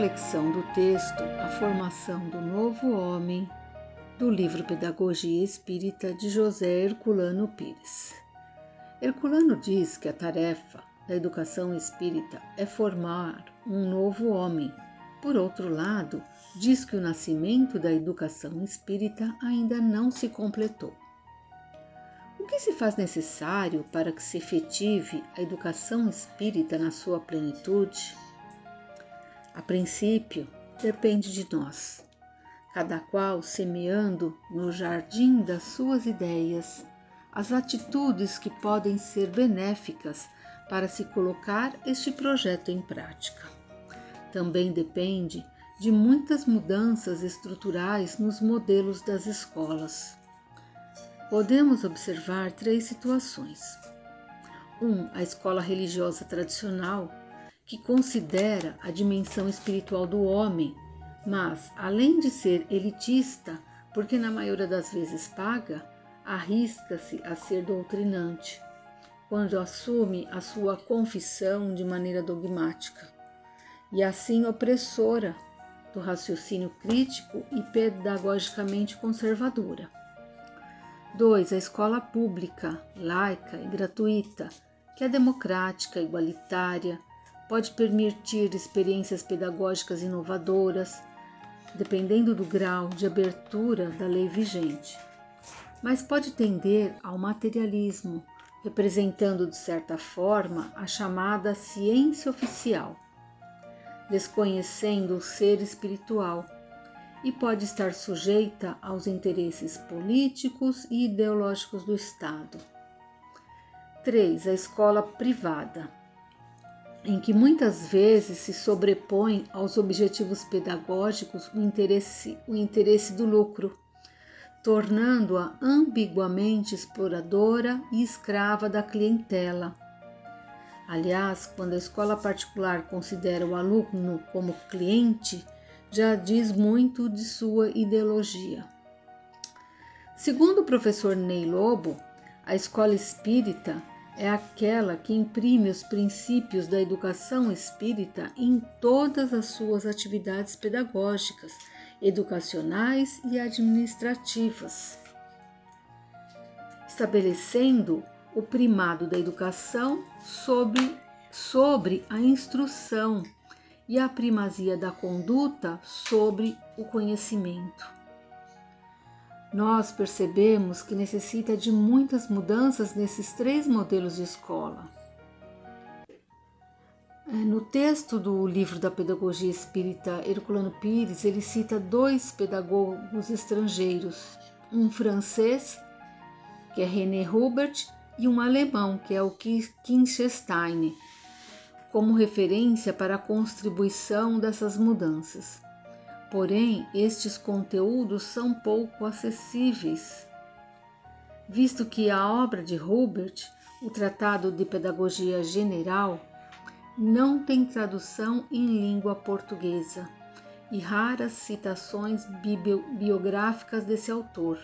Reflexão do texto A Formação do Novo Homem, do livro Pedagogia Espírita de José Herculano Pires. Herculano diz que a tarefa da educação espírita é formar um novo homem. Por outro lado, diz que o nascimento da educação espírita ainda não se completou. O que se faz necessário para que se efetive a educação espírita na sua plenitude? A princípio, depende de nós, cada qual semeando no jardim das suas ideias as atitudes que podem ser benéficas para se colocar este projeto em prática. Também depende de muitas mudanças estruturais nos modelos das escolas. Podemos observar 3 situações. 1. A escola religiosa tradicional, que considera a dimensão espiritual do homem, mas, além de ser elitista, porque na maioria das vezes paga, arrisca-se a ser doutrinante, quando assume a sua confissão de maneira dogmática, e assim opressora do raciocínio crítico e pedagogicamente conservadora. 2. A escola pública, laica e gratuita, que é democrática, igualitária, pode permitir experiências pedagógicas inovadoras, dependendo do grau de abertura da lei vigente, mas pode tender ao materialismo, representando de certa forma a chamada ciência oficial, desconhecendo o ser espiritual, e pode estar sujeita aos interesses políticos e ideológicos do Estado. 3. A escola privada, em que muitas vezes se sobrepõe aos objetivos pedagógicos o interesse do lucro, tornando-a ambiguamente exploradora e escrava da clientela. Aliás, quando a escola particular considera o aluno como cliente, já diz muito de sua ideologia. Segundo o professor Ney Lobo, a escola espírita é aquela que imprime os princípios da educação espírita em todas as suas atividades pedagógicas, educacionais e administrativas, estabelecendo o primado da educação sobre a instrução e a primazia da conduta sobre o conhecimento. Nós percebemos que necessita de muitas mudanças nesses 3 modelos de escola. No texto do livro da Pedagogia Espírita, Herculano Pires, ele cita 2 pedagogos estrangeiros, um francês, que é René Hubert, e um alemão, que é o Kinschestein, como referência para a contribuição dessas mudanças. Porém, estes conteúdos são pouco acessíveis, visto que a obra de Hubert, o Tratado de Pedagogia General, não tem tradução em língua portuguesa e raras citações biográficas desse autor.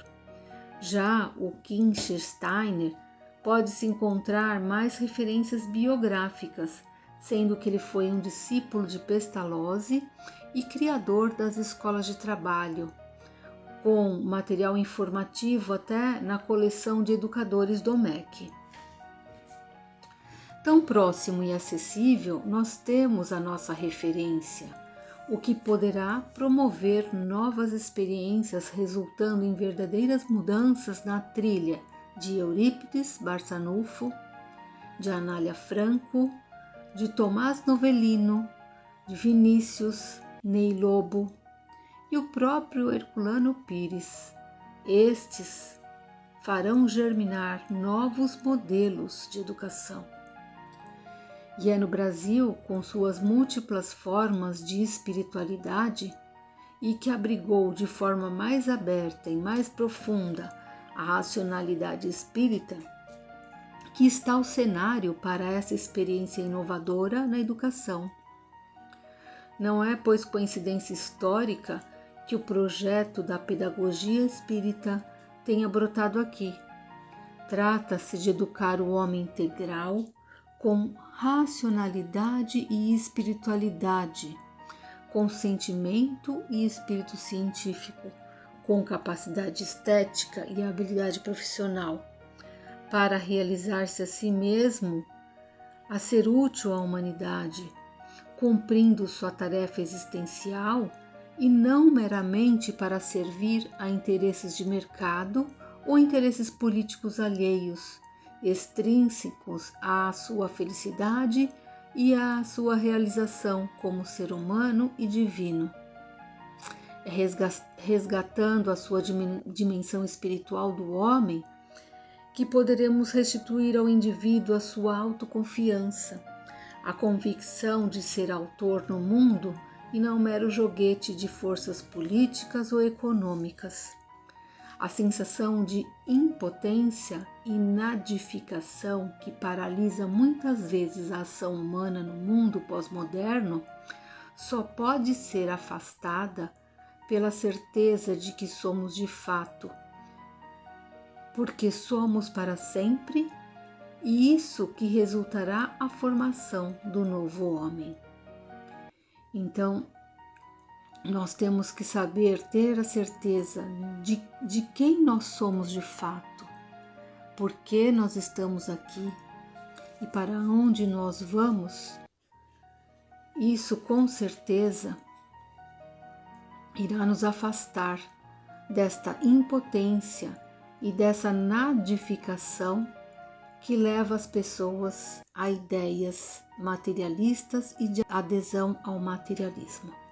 Já o Kinschesteiner pode-se encontrar mais referências biográficas, sendo que ele foi um discípulo de Pestalozzi e criador das escolas de trabalho, com material informativo até na coleção de educadores do MEC. Tão próximo e acessível, nós temos a nossa referência, o que poderá promover novas experiências resultando em verdadeiras mudanças na trilha de Eurípides Barçanufo, de Anália Franco, de Tomás Novellino, de Vinícius Ney Lobo e o próprio Herculano Pires. Estes farão germinar novos modelos de educação. E é no Brasil, com suas múltiplas formas de espiritualidade, e que abrigou de forma mais aberta e mais profunda a racionalidade espírita, que está o cenário para essa experiência inovadora na educação. Não é, pois, coincidência histórica que o projeto da pedagogia espírita tenha brotado aqui. Trata-se de educar o homem integral com racionalidade e espiritualidade, com sentimento e espírito científico, com capacidade estética e habilidade profissional, para realizar-se a si mesmo, a ser útil à humanidade, cumprindo sua tarefa existencial e não meramente para servir a interesses de mercado ou interesses políticos alheios, extrínsecos à sua felicidade e à sua realização como ser humano e divino. É resgatando a sua dimensão espiritual do homem que poderemos restituir ao indivíduo a sua autoconfiança, a convicção de ser autor no mundo e não mero joguete de forças políticas ou econômicas. A sensação de impotência e inadificação que paralisa muitas vezes a ação humana no mundo pós-moderno só pode ser afastada pela certeza de que somos de fato, porque somos para sempre, e isso que resultará a formação do novo homem. Então, nós temos que saber, ter a certeza de quem nós somos de fato, por que nós estamos aqui e para onde nós vamos. Isso com certeza irá nos afastar desta impotência e dessa nadificação que leva as pessoas a ideias materialistas e de adesão ao materialismo.